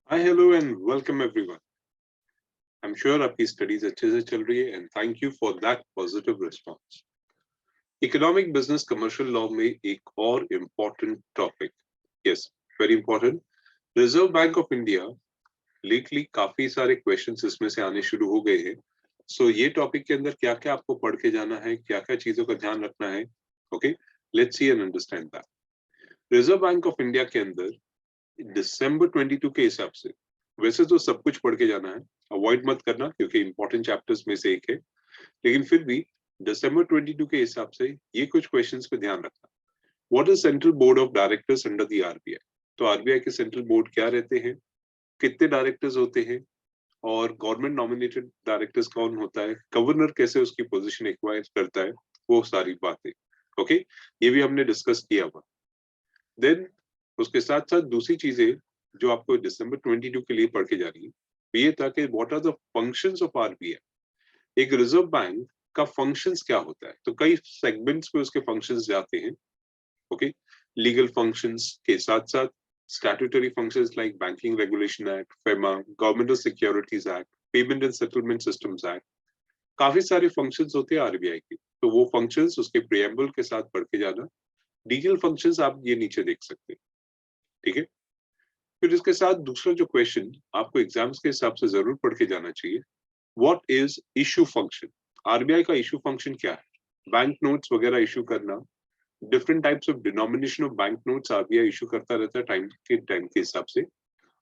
Hi, hello, and welcome everyone. I'm sure आपकी studies अच्छे से चल रही है and thank you for that positive response. Economic business commercial law में एक और important topic. Yes, very important. Reserve Bank of India lately काफी सारे questions इसमें से आने शुरू हो गए हैं. So ये topic के अंदर क्या-क्या आपको पढ़ के जाना है, क्या-क्या चीजों का ध्यान रखना है. Okay, let's see and understand that. Reserve Bank of India के अंदर दिसंबर 22 के हिसाब से वैसे तो सब कुछ पढ़ के जाना है, अवॉइड मत करना क्योंकि इंपॉर्टेंट चैप्टर्स में से एक है, लेकिन फिर भी दिसंबर 22 के हिसाब से ये कुछ क्वेश्चंस पे ध्यान रखना. What is central board of directors under the RBI? तो आरबीआई के सेंट्रल बोर्ड क्या रहते हैं, कितने डायरेक्टर्स होते हैं, और गवर्नमेंट नॉमिनेटेड डायरेक्टर्स कौन होता है, गवर्नर कैसे उसकी पोजीशन एक्वायर करता है, वो सारी बातें. ओके, ये भी हमने डिस्कस किया हुआ. देन उसके साथ साथ दूसरी चीजें जो आपको दिसंबर 22 के लिए पढ़ के जा रही है, ये था कि what are the functions of RBI. एक रिजर्व बैंक का फंक्शंस क्या होता है, तो कई सेगमेंट्स पे उसके फंक्शंस जाते हैं. ओके, लीगल फंक्शंस के साथ साथ statutory functions like banking regulation act, FEMA, government securities act, payment and settlement systems act, काफी सारे फंक्शंस होते हैं आरबीआई के. तो वो फंक्शंस उसके प्रियम्बल के साथ पढ़ के जाना. डिटेल फंक्शंस आप ये नीचे देख सकते हैं. ठीक है, फिर इसके साथ दूसरा जो क्वेश्चन आपको एग्जाम्स के हिसाब से जरूर पढ़ के जाना चाहिए, what is issue function. RBI का इशू फंक्शन क्या है? बैंक नोट्स वगैरह इशू करना, different types of denomination of bank notes RBI issue करता रहता है टाइम के हिसाब से,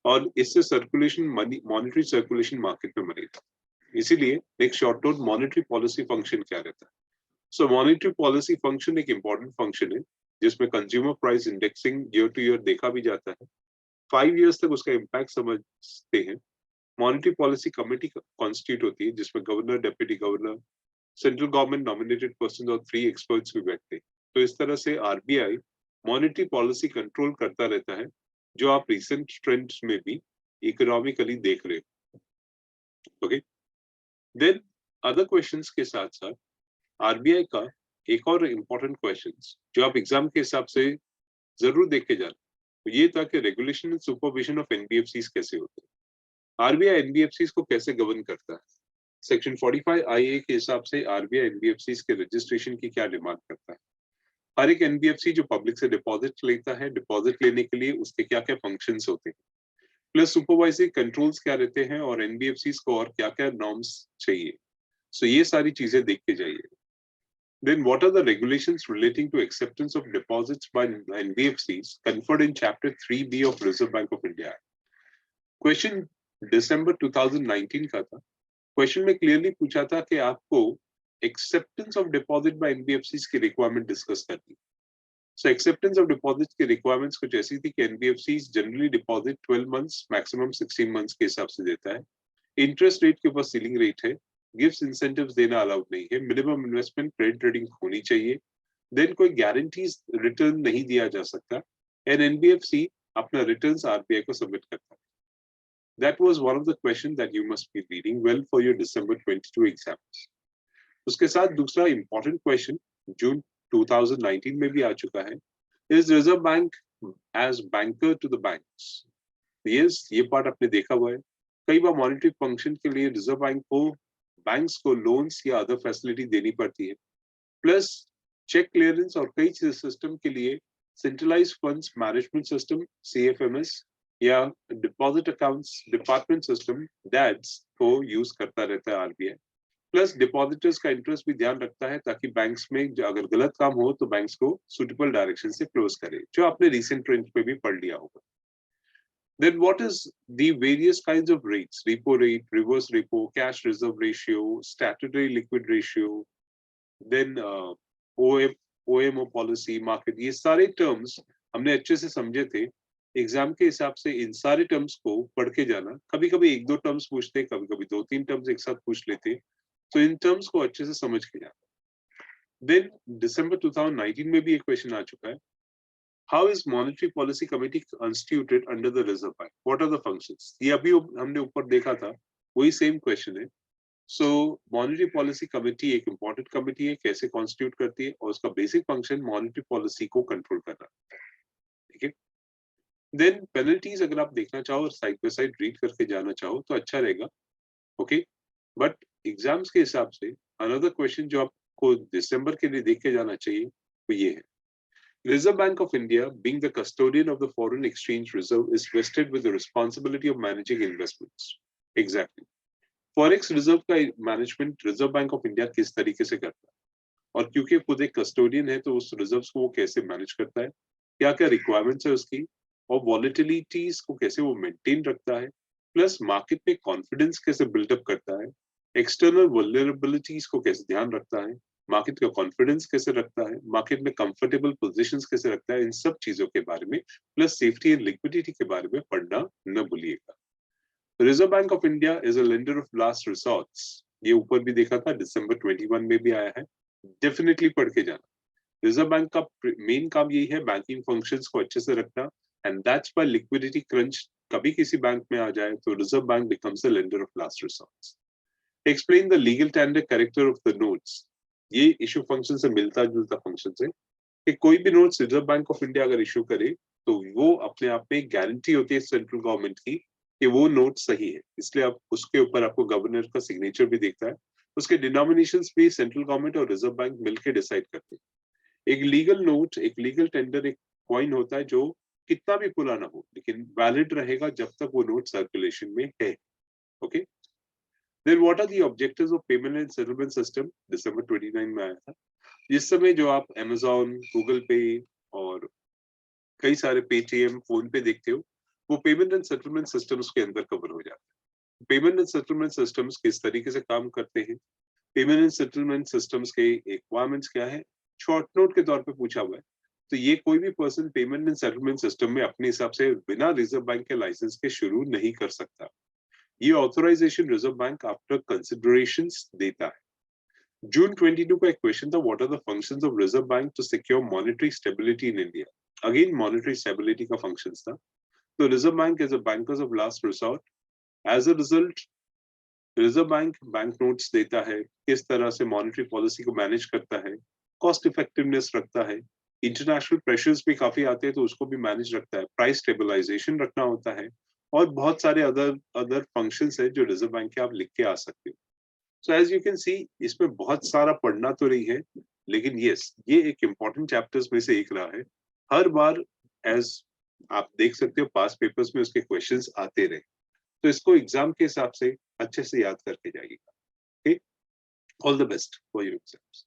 और इससे circulation money, monetary circulation market में बनेगा. इसीलिए एक short note monetary policy function क्या रहता है. सो मॉनेटरी पॉलिसी फंक्शन एक इंपॉर्टेंट फंक्शन है जिसमें consumer price indexing year two year देखा भी जाता है. 5 years तक उसका इम्पैक्ट समझते हैं. मॉनेटरी पॉलिसी कमेटी कॉन्स्टिट्यूट होती है जिसमें governor, deputy governor, central government nominated person और 3 एक्सपर्ट्स भी बैठते हैं. तो इस तरह से आरबीआई मॉनेटरी पॉलिसी कंट्रोल करता रहता है, जो आप रिसेंट ट्रेंड्स में भी इकोनॉमिकली देख रहे हो. ओके, देन अदर क्वेश्चंस के साथ साथ आरबीआई का एक और इम्पोर्टेंट क्वेश्चंस जो आप एग्जाम के हिसाब से जरूर देख के जाना, तो ये था कि regulation and supervision of NBFCs कैसे होते हैं. आरबीआई एनबीएफसीज को कैसे गवर्न करता है. सेक्शन 45 आईए के हिसाब से आरबीआई एनबीएफसीज के रजिस्ट्रेशन की क्या डिमांड करता है. हर एक एनबीएफसी जो पब्लिक से डिपॉजिट लेता है, डिपॉजिट लेने के लिए उसके क्या क्या फंक्शंस होते हैं, प्लस सुपरवाइजरी कंट्रोल्स क्या रहते हैं, और एनबीएफसीज को और क्या क्या नॉर्म्स चाहिए. सो ये सारी चीजें देख के जाइए. Then what are the regulations relating to acceptance of deposits by NBFCs conferred in Chapter 3B of Reserve Bank of India? Question दिसंबर 2019 का था. क्वेश्चन में क्लियरली पूछा था कि आपको acceptance of deposit by NBFCs की रिक्वायरमेंट डिस्कस करनी. सो एक्सेप्टेंस ऑफ डिपॉजिट की रिक्वायरमेंट्स कुछ ऐसी थी कि NBFCs generally deposit 12 months maximum 16 months के हिसाब से देता है. इंटरेस्ट रेट के ऊपर सीलिंग रेट है. गिफ्ट इंसेंटिव्स देना अलाउड नहीं है. मिनिमम इन्वेस्टमेंट क्रेडिट रेटिंग होनी चाहिए. देन कोई गारंटीज रिटर्न नहीं दिया जा सकता. एंड एनबीएफसी अपना रिटर्न्स आरबीआई को सबमिट करता है. That was one of the questions that you must be reading well for your December 22 exams. उसके साथ दूसरा important question जून 2019 में भी आ चुका है, is Reserve Bank as banker to the banks? Yes, ये पार्ट आपने देखा हुआ है. कई बार मॉनेटरी फंक्शन के लिए रिजर्व बैंक को बैंक्स को लोन्स या अदर फैसिलिटी देनी पड़ती है, प्लस चेक क्लियरेंस और कई सिस्टम के लिए centralise funds management system CFMS या deposit accounts department system DADS को यूज करता रहता है आरबीआई. प्लस डिपॉजिटर्स का इंटरेस्ट भी ध्यान रखता है ताकि बैंक्स में अगर गलत काम हो तो बैंक्स को सुटेबल डायरेक्शन से क्लोज करे, जो आपने रिसेंट ट्रेंड पे भी पढ़ लिया होगा. Then what is the various kinds of rates? Repo rate, reverse repo, cash reserve ratio, statutory liquid ratio, then OMO policy, market, ये सारे terms हमने अच्छे से समझे थे. एग्जाम के हिसाब से इन सारे टर्म्स को पढ़ के जाना. कभी कभी एक दो टर्म्स पूछते, कभी कभी दो तीन टर्म्स एक साथ पूछ लेते, तो इन टर्म्स को अच्छे से समझ के जाना. देन दिसंबर 2019 में भी एक क्वेश्चन आ चुका है, How is Monetary Policy Committee constituted under the Reserve Bank? What are the functions? ये अभी हमने ऊपर देखा था, वही सेम क्वेश्चन है. सो मॉनेटरी पॉलिसी कमेटी एक इंपॉर्टेंट कमेटी है, कैसे कॉन्स्टिट्यूट करती है, और उसका बेसिक फंक्शन मॉनेटरी पॉलिसी को कंट्रोल करना. ठीक है. देन पेनल्टीज अगर आप देखना चाहो और साइड बाय साइड रीड करके जाना चाहो तो अच्छा रहेगा, ओके। बट एग्जाम्स के हिसाब से अनदर क्वेश्चन जो आपको दिसंबर के लिए देख के जाना चाहिए वो ये है, Reserve Bank of India, being the custodian of the foreign exchange reserve, is vested with the responsibility of managing investments. Exactly. Forex reserve का management reserve bank of India किस तरीके से करता है, और क्योंकि खुद एक कस्टोडियन है तो उस रिजर्व्स को वो कैसे मैनेज करता है, क्या क्या रिक्वायरमेंट्स है उसकी, और वॉलेटिलिटीज को कैसे वो मेंटेन रखता है, प्लस मार्केट में कॉन्फिडेंस कैसे बिल्डअप करता है, एक्सटर्नल वल्नरेबिलिटीज को कैसे ध्यान रखता है, मार्केट का कॉन्फिडेंस कैसे रखता है, मार्केट में कंफर्टेबल पोजीशंस कैसे रखता है, इन सब चीजों के बारे में प्लस सेफ्टी एंड लिक्विडिटी के बारे में पढ़ना न भूलिएगा। Reserve bank of India is a lender of last resorts, ये ऊपर भी देखा था, दिसंबर 21 में भी आया है, डेफिनेटली पढ़ के जाना। रिजर्व बैंक का मेन काम यही है बैंकिंग फंक्शंस को अच्छे से रखना, and that's why liquidity crunch कभी किसी बैंक में आ जाए तो reserve bank becomes a lender of last resorts. Explain the legal tender character of the notes, ये इशू फंक्शन से मिलता जुलता फंक्शन है कि कोई भी notes reserve bank of India अगर इशू करे तो वो अपने आप में गारंटी होती है सेंट्रल गवर्नमेंट की कि वो नोट सही है, इसलिए आप उसके ऊपर आपको गवर्नर का सिग्नेचर भी दिखता है, उसके डिनोमिनेशंस भी सेंट्रल गवर्नमेंट और रिजर्व बैंक मिलकर डिसाइड करते हैं। एक लीगल नोट, एक लीगल टेंडर, एक कॉइन होता है जो कितना भी पुराना हो लेकिन वैलिड रहेगा जब तक वो नोट सर्कुलेशन में है, okay. Then what are the objectives of payment and settlement system, दिसंबर 29 में आया था। इस समय जो आप Amazon, गूगल पे और कई सारे पेटीएम, फोन पे देखते हो, वो पेमेंट एंड सेटलमेंट सिस्टम्स के अंदर कवर हो जाता है। पेमेंट एंड सेटलमेंट सिस्टम्स किस तरीके से काम करते हैं, पेमेंट एंड सेटलमेंट सिस्टम्स के रिक्वायरमेंट्स क्या है, शॉर्ट नोट के तौर पे पूछा हुआ है। तो ये कोई भी person payment and settlement system में अपने हिसाब से बिना रिजर्व बैंक के लाइसेंस के शुरू नहीं कर सकता। ये authorisation reserve bank after considerations देता है। June 22 का एक क्वेश्चन था, what are the functions of reserve bank to secure monetary stability in India. Again monetary stability का फंक्शंस था। तो reserve bank is a bankers of last resort. As a result reserve bank bank notes देता है, किस तरह से monetary policy को manage करता है, कॉस्ट इफेक्टिवनेस रखता है, इंटरनेशनल प्रेशर्स भी काफी आते हैं तो उसको भी मैनेज रखता है, प्राइस स्टेबलाइजेशन रखना होता है, और बहुत सारे अदर अदर फंक्शंस है जो रिजर्व बैंक के आप लिख के आ सकते हो। So as you can see इसमें बहुत सारा पढ़ना तो नहीं है, लेकिन यस ये एक इम्पॉर्टेंट चैप्टर्स में से एक रहा है। हर बार एज आप देख सकते हो पास पेपर्स में उसके क्वेश्चंस आते रहे, तो इसको एग्जाम के हिसाब से अच्छे से याद करके जाइएगा। Okay, all the best for your exams.